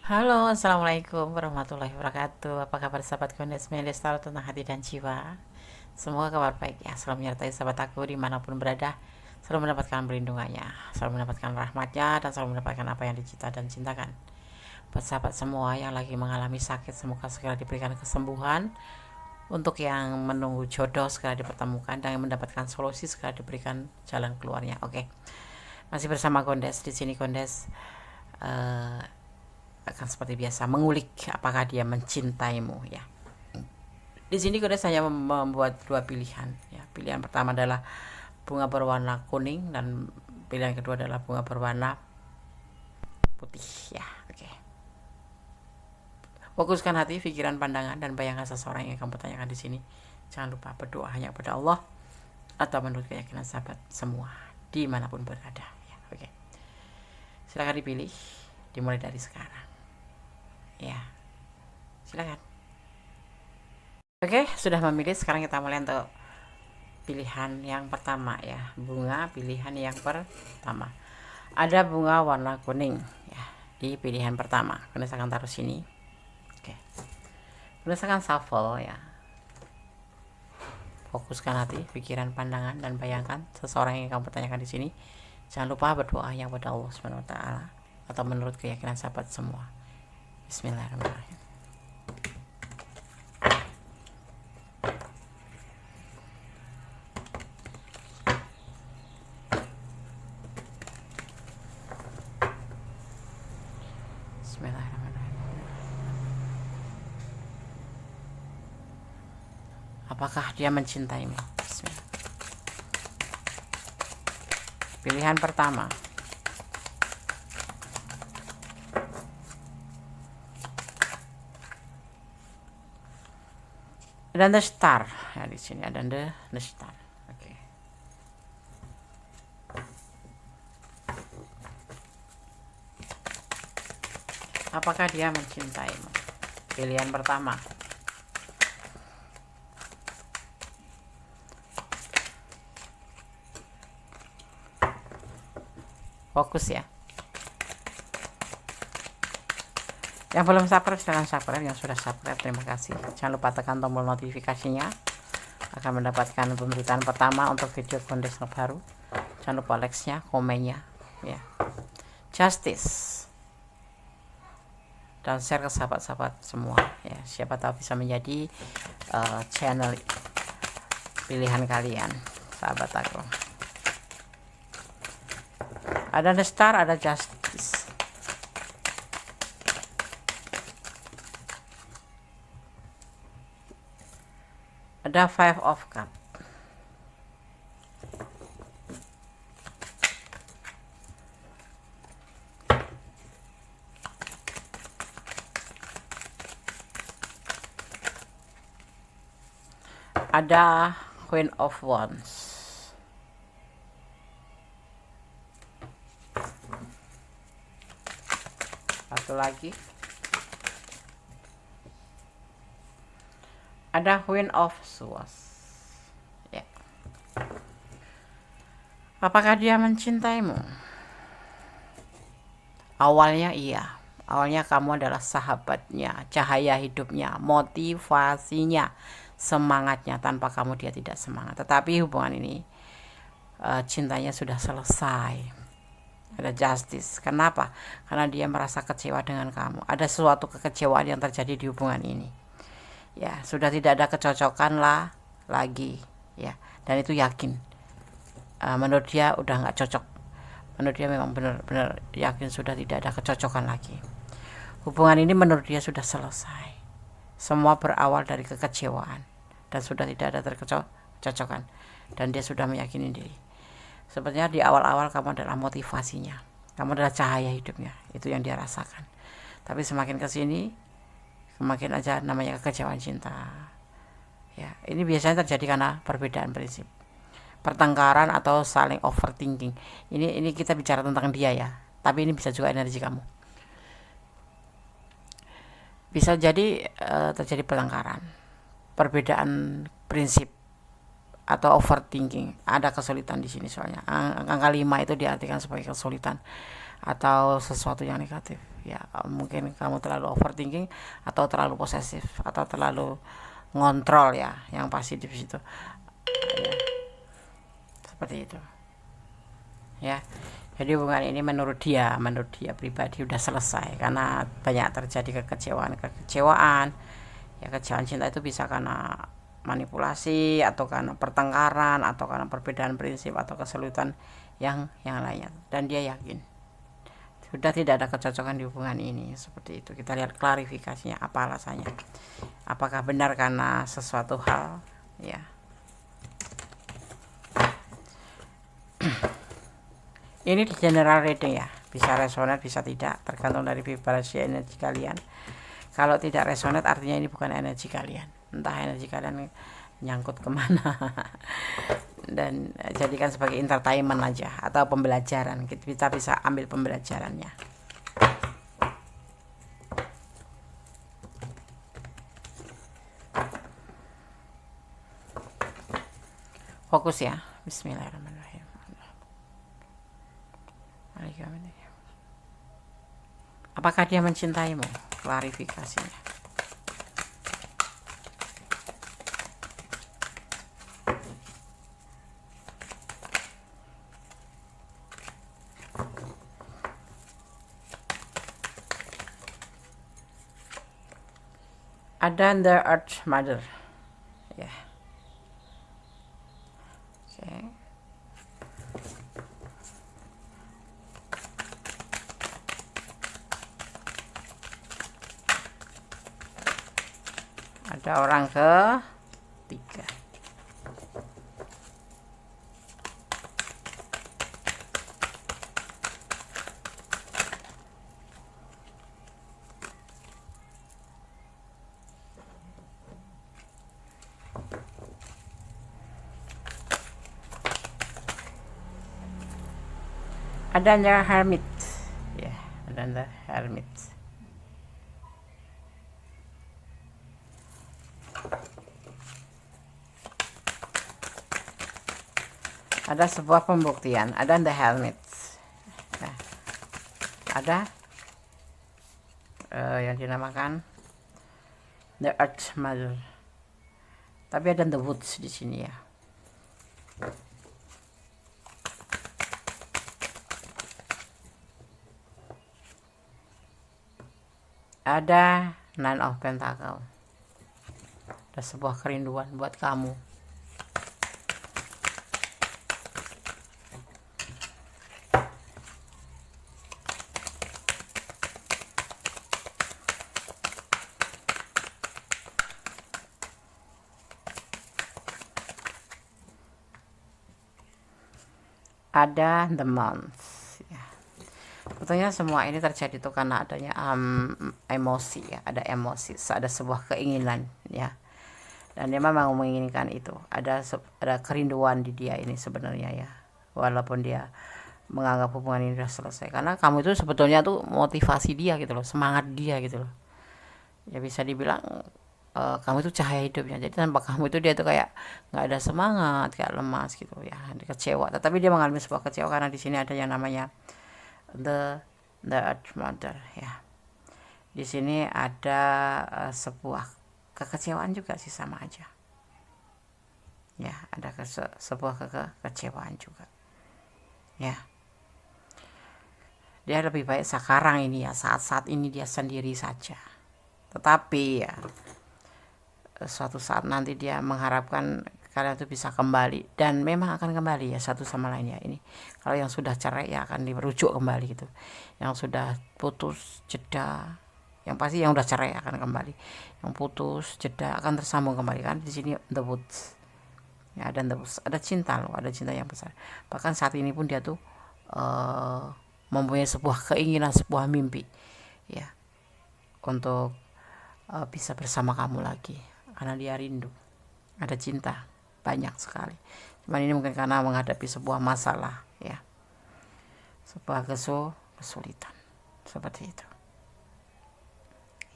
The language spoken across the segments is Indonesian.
Halo, assalamualaikum warahmatullahi wabarakatuh. Apa kabar sahabat Gondes Melis taruh tentang hati dan jiwa? Semoga kabar baik ya, selalu menyertai sahabat aku dimanapun berada, selalu mendapatkan perlindungannya, selalu mendapatkan rahmatnya, dan selalu mendapatkan apa yang dicita dan cintakan. Buat sahabat semua yang lagi mengalami sakit, semoga segera diberikan kesembuhan. Untuk yang menunggu jodoh segera dipertemukan, dan yang mendapatkan solusi segera diberikan jalan keluarnya. Oke, masih bersama Gondes di sini. Gondes eh, akan seperti biasa mengulik apakah dia mencintaimu ya. Di sini Gondes hanya membuat dua pilihan ya. Pilihan pertama adalah bunga berwarna kuning, dan pilihan kedua adalah bunga berwarna putih ya. Oke. Fokuskan hati, pikiran, pandangan, dan bayangkan seseorang yang kamu tanyakan di sini. Jangan lupa berdoa hanya kepada Allah atau menurut keyakinan sahabat semua dimanapun berada ya. Oke. Silakan dipilih, dimulai dari sekarang ya. Silakan. Oke, sudah memilih. Sekarang kita mulai untuk pilihan yang pertama ya. Bunga pilihan yang pertama. Ada bunga warna kuning ya di pilihan pertama. Kemudian akan taruh sini. Oke. Kemudian akan shuffle ya. Fokuskan hati, pikiran, pandangan, dan bayangkan seseorang yang kamu pertanyakan di sini. Jangan lupa berdoa yang kepada Allah Subhanahu wa taala atau menurut keyakinan sahabat semua. Bismillahirrahmanirrahim. Bismillahirrahmanirrahim. Apakah dia mencintaimu? Bismillah. Pilihan pertama. Dan the star ya, di sini ada the star. Oke. Apakah dia mencintaimu? Pilihan pertama. Fokus ya. Yang belum subscribe silahkan subscribe, yang sudah subscribe terima kasih. Jangan lupa tekan tombol notifikasinya, akan mendapatkan pemberitaan pertama untuk video Gondes baru. Jangan lupa like-nya, komennya ya. Justice, dan share ke sahabat-sahabat semua ya. Siapa tahu bisa menjadi channel pilihan kalian sahabat aku. Ada the star, ada justice. Ada five of cup. Ada queen of wands. Satu lagi. Ada queen of swords ya. Apakah dia mencintaimu? Awalnya iya. Awalnya kamu adalah sahabatnya, cahaya hidupnya, motivasinya, semangatnya. Tanpa kamu dia tidak semangat. Tetapi hubungan ini cintanya sudah selesai. Ada justice. Kenapa? Karena dia merasa kecewa dengan kamu. Ada suatu kekecewaan yang terjadi di hubungan ini. Ya, sudah tidak ada kecocokan lah lagi. Ya, dan itu yakin. Menurut dia udah nggak cocok. Menurut dia memang benar-benar yakin sudah tidak ada kecocokan lagi. Hubungan ini menurut dia sudah selesai. Semua berawal dari kekecewaan dan sudah tidak ada kecocokan. Dan dia sudah meyakini diri. Sebenarnya di awal-awal kamu adalah motivasinya, kamu adalah cahaya hidupnya, itu yang dia rasakan. Tapi semakin kesini, semakin aja namanya kekecewaan cinta. Ya, ini biasanya terjadi karena perbedaan prinsip, pertengkaran atau saling overthinking. Ini kita bicara tentang dia ya, tapi ini bisa juga energi kamu. Bisa jadi terjadi pertengkaran, perbedaan prinsip, atau overthinking. Ada kesulitan di sini soalnya. Angka 5 itu diartikan sebagai kesulitan atau sesuatu yang negatif ya. Mungkin kamu terlalu overthinking atau terlalu posesif atau terlalu ngontrol ya, yang pasti di situ ya, seperti itu ya. Jadi hubungan ini menurut dia pribadi udah selesai karena banyak terjadi kekecewaan ya. Kecewaan cinta itu bisa karena manipulasi atau karena pertengkaran atau karena perbedaan prinsip atau kesulitan yang lainnya, dan dia yakin sudah tidak ada kecocokan di hubungan ini. Seperti itu. Kita lihat klarifikasinya, apa alasannya, apakah benar karena sesuatu hal ya. Ini general reading ya, bisa resonate bisa tidak, tergantung dari vibrasi energi kalian. Kalau tidak resonate artinya ini bukan energi kalian, entah energi kalian nyangkut kemana. Dan jadikan sebagai entertainment aja atau pembelajaran, kita bisa ambil pembelajarannya. Fokus ya. Bismillahirrahmanirrahim. Apakah dia mencintaimu? Klarifikasinya. Ada the Earth Mother ya. Oke. Ada orang ketiga. Ada the Hermit ya, ada the Hermit. Ada sebuah pembuktian, ada the Hermit. Nah, ada yang dinamakan the Earth Mother. Tapi ada the Woods di sini ya. Ada Nine of Pentacles. Ada sebuah kerinduan buat kamu. Ada the Month. Sebetulnya semua ini terjadi tuh karena adanya emosi ya, ada emosi, ada sebuah keinginan ya, dan dia memang menginginkan itu. Ada kerinduan di dia ini sebenarnya ya, walaupun dia menganggap hubungan ini sudah selesai, karena kamu itu sebetulnya tuh motivasi dia gitu loh, semangat dia gitu loh ya. Bisa dibilang kamu itu cahaya hidupnya. Jadi tanpa kamu itu dia tuh kayak nggak ada semangat, kayak lemas gitu ya, kecewa. Tetapi dia mengalami sebuah kecewa karena di sini ada yang namanya the Earth Mother ya. Di sini ada sebuah kekecewaan juga sih, sama aja ya. Ada sebuah kekecewaan juga ya. Dia lebih baik sekarang ini ya, saat-saat ini dia sendiri saja. Tetapi ya suatu saat nanti dia mengharapkan kalian itu bisa kembali, dan memang akan kembali ya satu sama lain ya. Ini kalau yang sudah cerai ya akan dirujuk kembali gitu, yang sudah putus jeda, yang pasti yang udah cerai akan kembali, yang putus jeda akan tersambung kembali. Kan di sini the Woods ya, ada the Woods, ada cinta loh, ada cinta yang besar. Bahkan saat ini pun dia tuh mempunyai sebuah keinginan, sebuah mimpi ya, untuk bisa bersama kamu lagi, karena dia rindu, ada cinta banyak sekali. Cuman ini mungkin karena menghadapi sebuah masalah ya, sebuah kesulitan seperti itu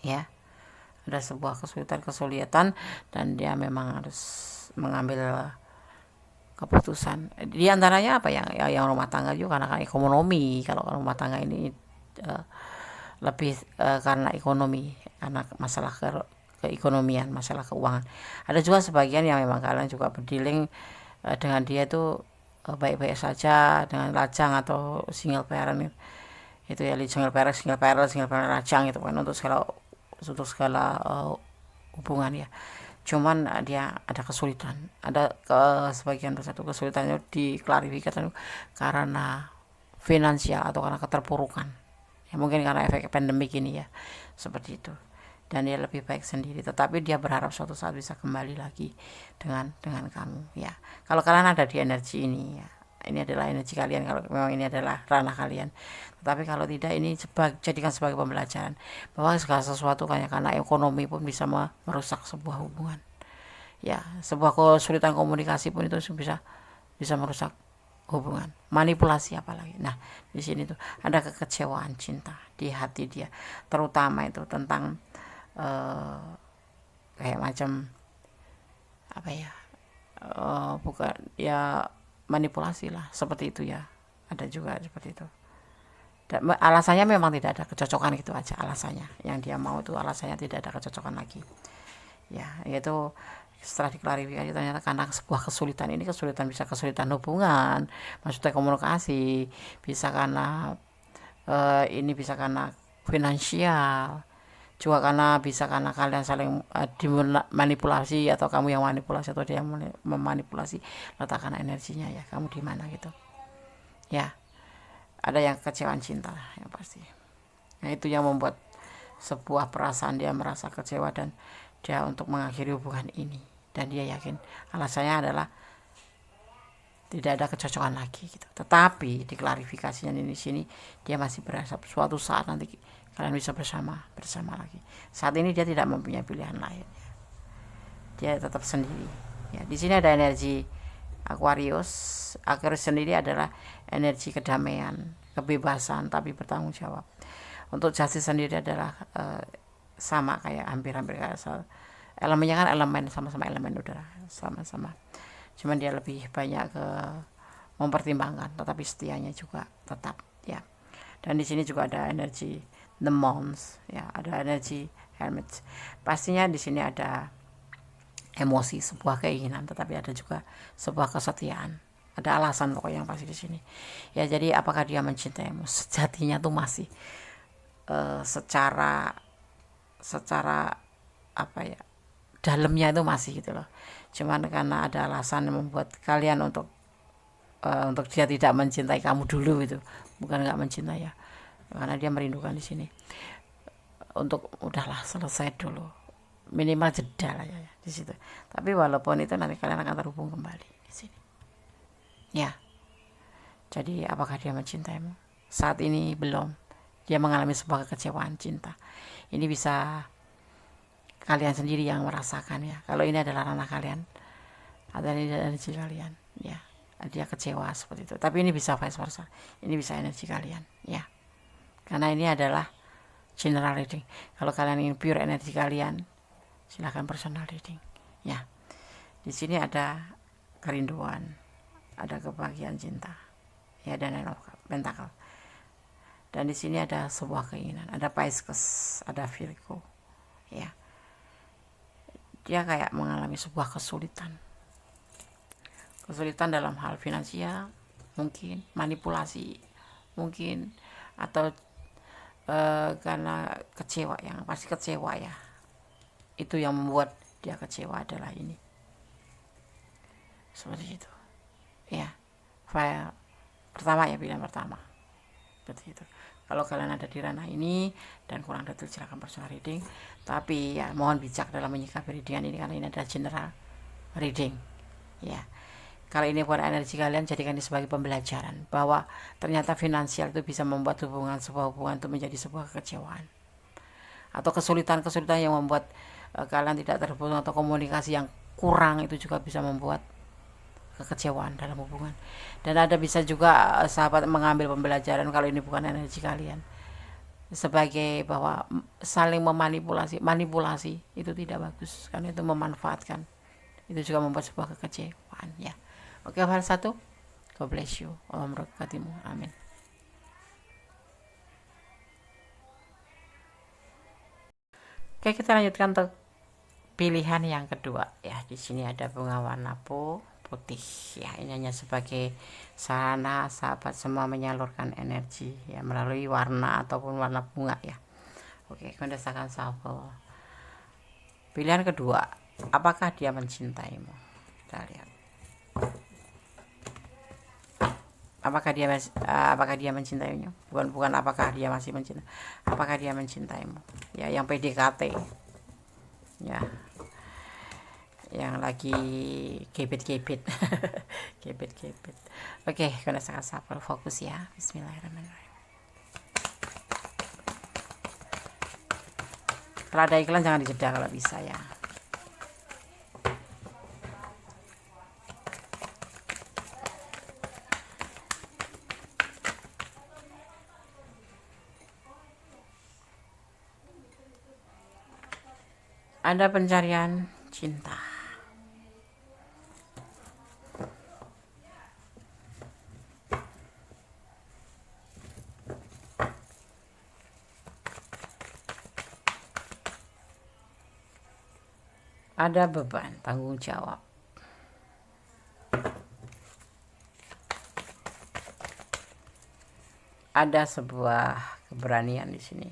ya. Ada sebuah kesulitan dan dia memang harus mengambil keputusan. Di antaranya apa yang rumah tangga juga, karena kan ekonomi. Kalau rumah tangga ini lebih karena ekonomi, karena masalah keekonomian, masalah keuangan. Ada juga sebagian yang memang kalian juga berdealing dengan dia itu baik-baik saja dengan lajang atau single parent itu ya, single parent lajang itu kan untuk segala hubungan ya. Cuman dia ada kesulitan, ada sebagian besar itu kesulitannya diklarifikasi karena finansial atau karena keterpurukan ya, mungkin karena efek pandemik ini ya, seperti itu. Dan dia lebih baik sendiri, tetapi dia berharap suatu saat bisa kembali lagi dengan kamu ya. Kalau kalian ada di energi ini ya, ini adalah energi kalian kalau memang ini adalah ranah kalian. Tetapi kalau tidak, ini jadikan sebagai pembelajaran bahwa segala sesuatu karena ekonomi pun bisa merusak sebuah hubungan ya. Sebuah kesulitan komunikasi pun itu bisa merusak hubungan, manipulasi apalagi. Nah, di sini tuh ada kekecewaan cinta di hati dia, terutama itu tentang kayak macam apa ya, bukan ya, manipulasi lah, seperti itu ya. Ada juga seperti itu. Dan alasannya memang tidak ada kecocokan, gitu aja alasannya. Yang dia mau itu alasannya tidak ada kecocokan lagi ya, yaitu setelah diklarifikasi ternyata karena sebuah kesulitan. Ini bisa kesulitan hubungan, maksudnya komunikasi, bisa karena ini bisa karena finansial, juga bisa karena kalian saling dimanipulasi, atau kamu yang manipulasi atau dia yang memanipulasi. Letakkan energinya ya, kamu di mana gitu ya. Ada yang kekecewaan cinta yang pasti. Nah, itu yang membuat sebuah perasaan dia merasa kecewa dan dia untuk mengakhiri hubungan ini. Dan dia yakin alasannya adalah tidak ada kecocokan lagi gitu. Tetapi diklarifikasinya di sini dia masih berharap suatu saat nanti kalian bisa bersama lagi. Saat ini dia tidak mempunyai pilihan lain. Dia tetap sendiri. Ya, di sini ada energi Aquarius. Aquarius sendiri adalah energi kedamaian, kebebasan tapi bertanggung jawab. Untuk justice sendiri adalah sama kayak hampir-hampir kayak elemennya kan sama-sama elemen udara, sama-sama. Cuman dia lebih banyak ke mempertimbangkan, tetapi setianya juga tetap ya. Dan di sini juga ada energi the Mons ya, ada energi Hermit. Pastinya di sini ada emosi, sebuah keinginan, tetapi ada juga sebuah kesetiaan. Ada alasan pokoknya yang pasti di sini. Ya, jadi apakah dia mencintaimu? Sejatinya tuh masih secara apa ya, dalamnya itu masih gitu loh. Cuman karena ada alasan yang membuat kalian untuk dia tidak mencintai kamu dulu itu. Bukan nggak mencintai ya. Karena dia merindukan di sini. Untuk udahlah selesai dulu. Minimal jeda lah ya di situ. Tapi walaupun itu nanti kalian akan terhubung kembali di sini. Ya. Jadi apakah dia mencintaimu? Saat ini belum. Dia mengalami sebuah kekecewaan cinta. Ini bisa kalian sendiri yang merasakan ya. Kalau ini adalah ranah kalian, ada energi kalian ya. Dia kecewa seperti itu. Tapi ini bisa vice versa. Ini bisa energi kalian ya. Karena ini adalah general reading. Kalau kalian ingin pure energi kalian, silahkan personal reading ya. Di sini ada kerinduan, ada kebahagiaan cinta ya, dan pentakel. Dan di sini ada sebuah keinginan, ada Pisces, ada Virgo ya. Dia kayak mengalami sebuah kesulitan dalam hal finansial, mungkin manipulasi, mungkin atau karena kecewa, yang pasti kecewa ya. Itu yang membuat dia kecewa adalah ini, seperti itu ya. File pertama ya, pilihan pertama seperti itu. Kalau kalian ada di ranah ini dan kurang detail, silakan personal reading. Tapi ya mohon bijak dalam menyikapi readingan ini, karena ini adalah general reading ya. Kalau ini bukan energi kalian, jadikan ini sebagai pembelajaran bahwa ternyata finansial itu bisa membuat sebuah hubungan itu menjadi sebuah kekecewaan atau kesulitan yang membuat kalian tidak terhubung, atau komunikasi yang kurang itu juga bisa membuat kekecewaan dalam hubungan. Dan ada bisa juga sahabat mengambil pembelajaran kalau ini bukan energi kalian, sebagai bahwa saling manipulasi itu tidak bagus, karena itu memanfaatkan, itu juga membuat sebuah kekecewaan ya. Oke, hal satu, God bless you, Allah memberkatimu, amin. Oke, kita lanjutkan untuk pilihan yang kedua ya. Di sini ada bunga warna putih ya. Ini hanya sebagai sarana sahabat semua menyalurkan energi ya melalui warna ataupun warna bunga ya. Oke, berdasarkan shuffle. Pilihan kedua, apakah dia mencintaimu? Kita lihat. Apakah dia mencintaimu? Bukan apakah dia masih mencintai. Apakah dia mencintaimu? Ya, yang PDKT. Ya. Yang lagi gebet-gebet. Gebet-gebet. Oke, kena sangat sabar, fokus ya. Bismillahirrahmanirrahim. Kalau ada iklan jangan dijeda kalau bisa ya. Ada pencarian cinta. Ada beban tanggung jawab. Ada sebuah keberanian di sini,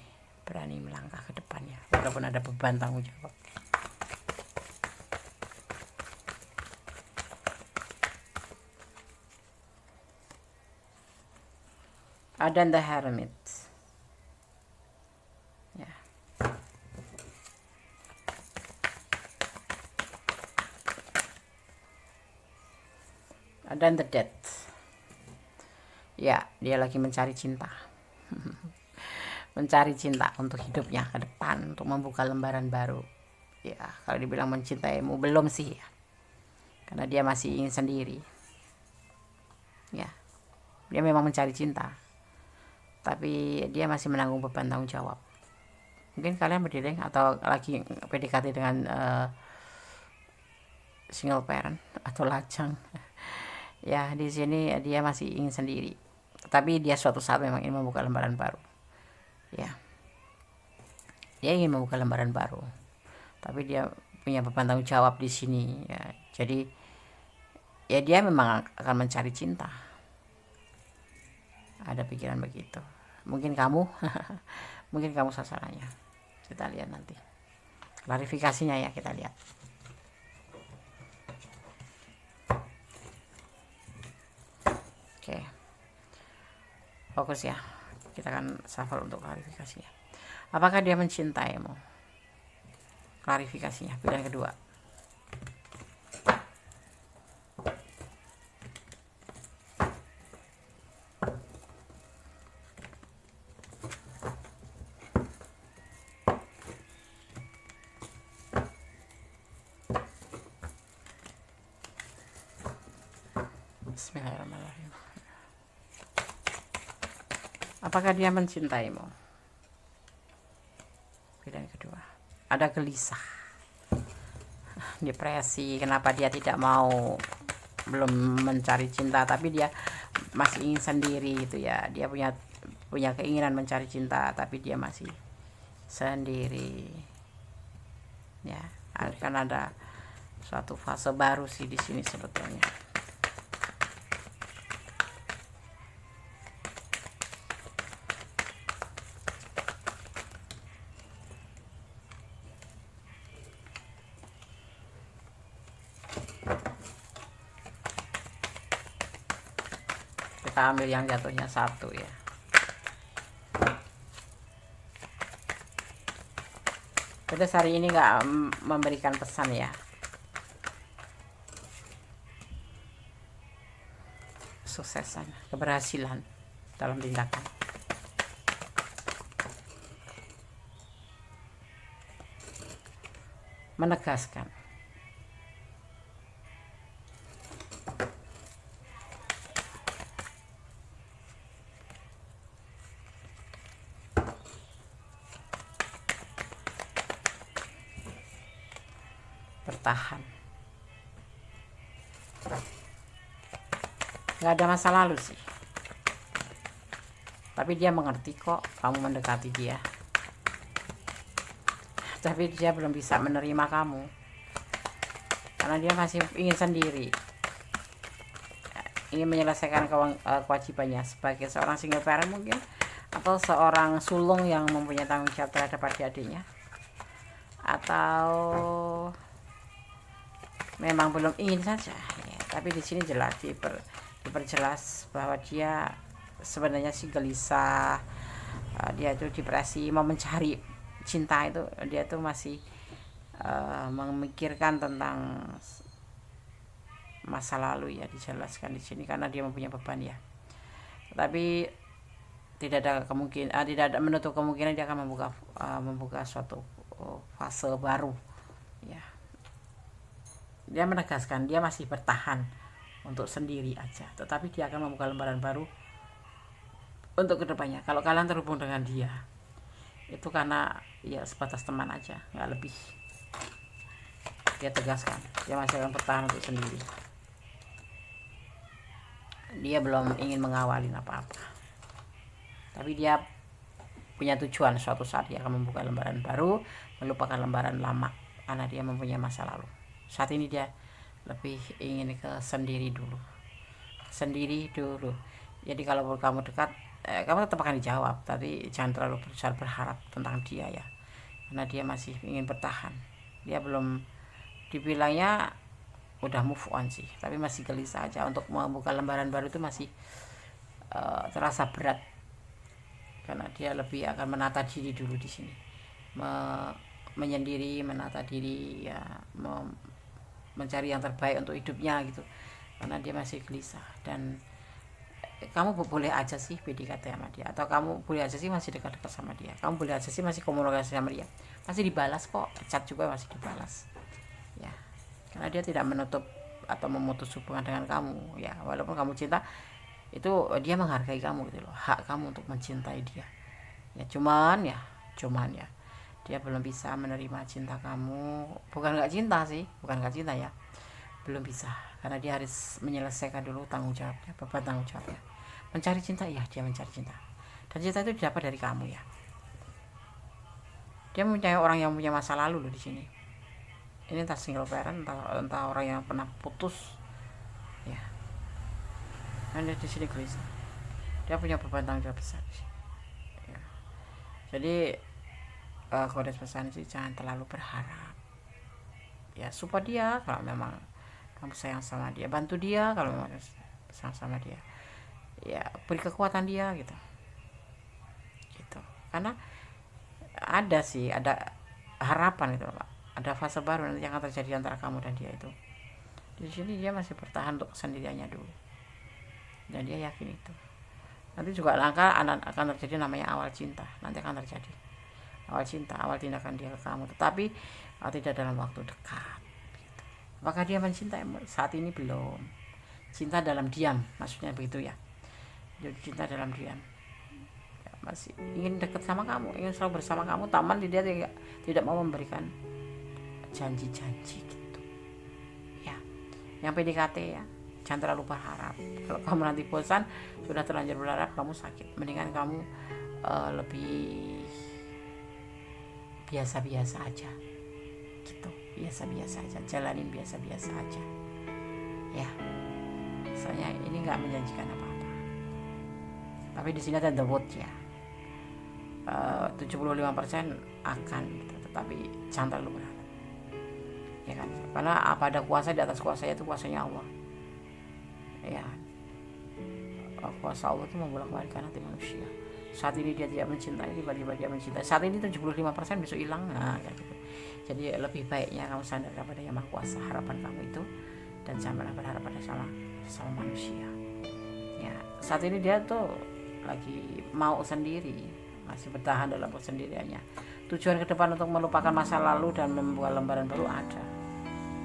berani melangkah ke depannya walaupun ada beban tanggung jawab. Ada the hermit ya. Ada the death ya, dia lagi mencari cinta. Mencari cinta untuk hidupnya ke depan, untuk membuka lembaran baru ya. Kalau dibilang mencintaimu belum sih ya, karena dia masih ingin sendiri ya. Dia memang mencari cinta, tapi dia masih menanggung beban tanggung jawab. Mungkin kalian berdiri atau lagi PDKT dengan single parent atau lajang. Ya, di sini dia masih ingin sendiri, tapi dia suatu saat memang ingin membuka lembaran baru. Ya, dia ingin membuka lembaran baru, tapi dia punya beban tanggung jawab di sini. Ya, jadi ya dia memang akan mencari cinta. Ada pikiran begitu. Mungkin kamu, mungkin kamu sasarannya. Kita lihat nanti. Klarifikasinya ya, kita lihat. Oke. Fokus ya. Kita akan shuffle untuk klarifikasinya. Apakah dia mencintaimu? Klarifikasinya, pilihan kedua. Bismillahirrahmanirrahim. Apakah dia mencintaimu? Pilihan kedua. Ada gelisah, depresi. Kenapa dia tidak mau, belum mencari cinta, tapi dia masih ingin sendiri gitu ya. Dia punya keinginan mencari cinta, tapi dia masih sendiri. Ya, akan ada suatu fase baru sih di sini sebetulnya. Kita ambil yang jatuhnya 1 ya. Pedas hari ini nggak memberikan pesan ya. Suksesan, keberhasilan dalam tindakan. Menegaskan. Bertahan. Nggak ada masa lalu sih, tapi dia mengerti kok kamu mendekati dia. tapi dia belum bisa menerima kamu karena dia masih ingin sendiri, ingin menyelesaikan kewajibannya sebagai seorang single parent mungkin, atau seorang sulung yang mempunyai tanggung jawab terhadap adik-adiknya, atau memang belum ingin saja ya. Tapi di sini jelas diperjelas bahwa dia sebenarnya sih gelisah, dia itu depresi, mau mencari cinta itu dia tuh masih memikirkan tentang masa lalu ya, dijelaskan di sini karena dia mempunyai beban ya. Tapi tidak ada kemungkinan, tidak ada menutup kemungkinan dia akan membuka suatu fase baru ya. Dia menegaskan dia masih bertahan untuk sendiri aja, tetapi dia akan membuka lembaran baru untuk kedepannya. Kalau kalian terhubung dengan dia itu karena ya sebatas teman aja, nggak lebih. Dia tegaskan dia masih akan bertahan untuk sendiri, dia belum ingin mengawali apa-apa, tapi dia punya tujuan suatu saat dia akan membuka lembaran baru, melupakan lembaran lama karena dia mempunyai masa lalu. Saat ini dia lebih ingin ke sendiri dulu. Jadi kalau kamu dekat, kamu tetap akan dijawab, tapi jangan terlalu besar berharap tentang dia ya, karena dia masih ingin bertahan. Dia belum dibilangnya udah move on sih, tapi masih gelisah aja. Untuk membuka lembaran baru itu masih terasa berat karena dia lebih akan menata diri dulu di sini, menyendiri, menata diri ya, mencari yang terbaik untuk hidupnya gitu, karena dia masih gelisah. Dan kamu boleh aja sih PDKT sama dia, atau kamu boleh aja sih masih dekat-dekat sama dia, kamu boleh aja sih masih komunikasi sama dia, masih dibalas kok, chat juga masih dibalas ya, karena dia tidak menutup atau memutus hubungan dengan kamu ya. Walaupun kamu cinta, itu dia menghargai kamu gitu loh, hak kamu untuk mencintai dia ya. Cuman ya dia belum bisa menerima cinta kamu. Bukan nggak cinta ya, belum bisa, karena dia harus menyelesaikan dulu tanggung jawabnya, beban tanggung jawabnya. Mencari cinta ya, dia mencari cinta, dan cinta itu didapat dari kamu ya. Dia mempunyai orang yang punya masa lalu loh di sini. Ini entah single parent, entah orang yang pernah putus ya. Dan dia di sini gelisah, dia punya beban tanggung jawab besar ya. Jadi kode pesan sih, jangan terlalu berharap ya. Support dia kalau memang kamu sayang sama dia, bantu dia kalau memang sayang sama dia ya, beri kekuatan dia gitu. Karena ada harapan itu Pak, ada fase baru nanti yang akan terjadi antara kamu dan dia itu. Di sini dia masih bertahan untuk kesendiriannya dulu, dan dia yakin itu nanti juga akan terjadi, namanya awal cinta. Nanti akan terjadi awal cinta, awal tindakan dia ke kamu, tetapi tidak dalam waktu dekat gitu. Apakah dia mencintai saat ini? Belum. Cinta dalam diam maksudnya begitu ya. Jadi cinta dalam diam ya, masih ingin dekat sama kamu, ingin selalu bersama kamu, taman dia tidak mau memberikan janji-janji gitu ya. Yang PDKT ya, jangan terlalu berharap. Kalau kamu nanti bosan, sudah terlanjur berharap, kamu sakit. Mendingan kamu lebih biasa-biasa aja gitu, biasa-biasa aja, jalanin biasa-biasa aja ya. Soalnya ini nggak menjanjikan apa-apa, tapi di sini ada the vote ya, 75% akan gitu, tetapi jangan terlalu berharap ya kan, karena apa ada kuasa di atas kuasa, itu kuasanya Allah ya. Kuasa Allah itu membolak-balikan hati manusia. Saat ini dia tidak mencintai, tiba-tiba dia mencintai. Saat ini 75%, besok hilang. Nah, gitu. Jadi lebih baiknya kamu sadar kepada Yang Maha Kuasa harapan kamu itu, dan jangan pernah berharap pada sama manusia. Ya, saat ini dia tuh lagi mau sendiri, masih bertahan dalam kesendiriannya. Tujuan ke depan untuk melupakan masa lalu dan membuat lembaran baru ada,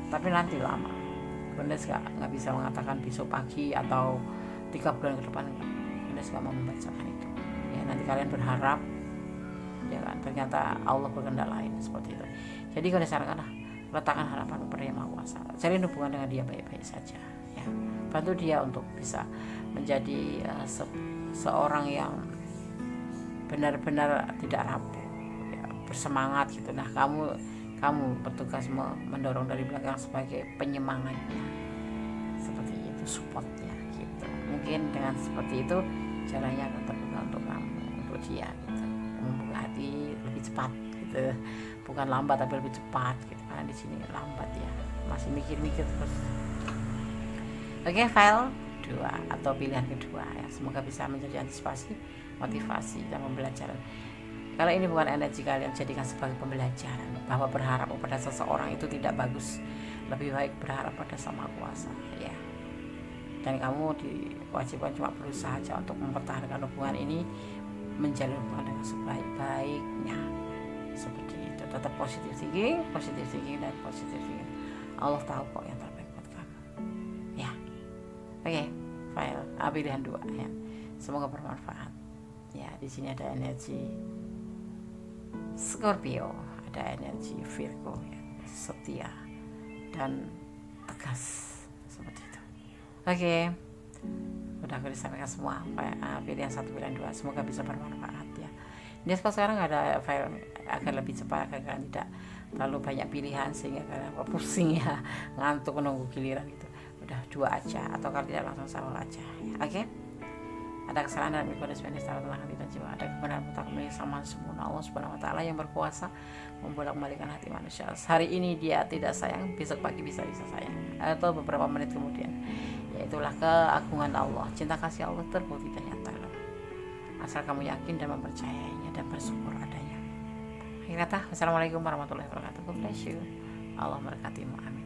tapi nanti lama. Benes nggak bisa mengatakan besok pagi atau 3 bulan ke depan. Benes nggak mau membacakan itu. Ya, nanti kalian berharap ya kan, ternyata Allah berkehendak lain seperti itu. Jadi kalian sarankanlah, letakkan harapan kepada Yang Maha Kuasa, jalin hubungan dengan dia baik-baik saja ya. Bantu dia untuk bisa menjadi seorang yang benar-benar tidak rapuh ya, bersemangat gitu. Nah kamu bertugas mendorong dari belakang sebagai penyemangatnya, seperti itu, supportnya gitu. Mungkin dengan seperti itu jalannya akan terbuka untuk kamu, untuk dia gitu, membuka hati lebih cepat gitu, bukan lambat tapi lebih cepat gitu. Karena di sini lambat ya, masih mikir-mikir terus. Oke, file 2 atau pilihan kedua ya, semoga bisa menjadi antisipasi, motivasi dan pembelajaran. Kalau ini bukan energi kalian, jadikan sebagai pembelajaran bahwa berharap pada seseorang itu tidak bagus, lebih baik berharap pada Sama Kuasa ya. Dan kamu diwajibkan cuma berusaha aja untuk mempertahankan hubungan ini, menjalin hubungan dengan sebaik-baiknya, seperti itu. Tetap positive thinking dan positive thinking. Allah tahu kok yang terbaik buat kamu ya. Oke, file pilihan 2 ya, semoga bermanfaat ya. Di sini ada energi Scorpio, ada energi Virgo ya, setia dan tegas, seperti itu. Oke, udah aku disampaikan semua pilihan 1 pilihan 2, semoga bisa bermanfaat ya. Ini sekarang ada file agar lebih cepat, agar kalian tidak terlalu banyak pilihan sehingga kalian pusing ya, ngantuk menunggu giliran gitu. Udah 2 aja, atau kalau tidak langsung salur aja ya. Oke, ada kesalahan dalam mekanisme secara tenang hati dan jiwa, ada kebenaran mutlak milik Sama sempurna Allah Subhanahu wa taala yang berkuasa membolak-balikkan hati manusia. Hari ini dia tidak sayang, besok pagi bisa sayang, atau beberapa menit kemudian. Yaitulah keagungan Allah, cinta kasih Allah terbukti dan nyata loh, asal kamu yakin dan mempercayainya dan bersyukur adanya. Akhir kata, wassalamualaikum warahmatullahi wabarakatuh. God bless you. Allah memberkatimu. Amin.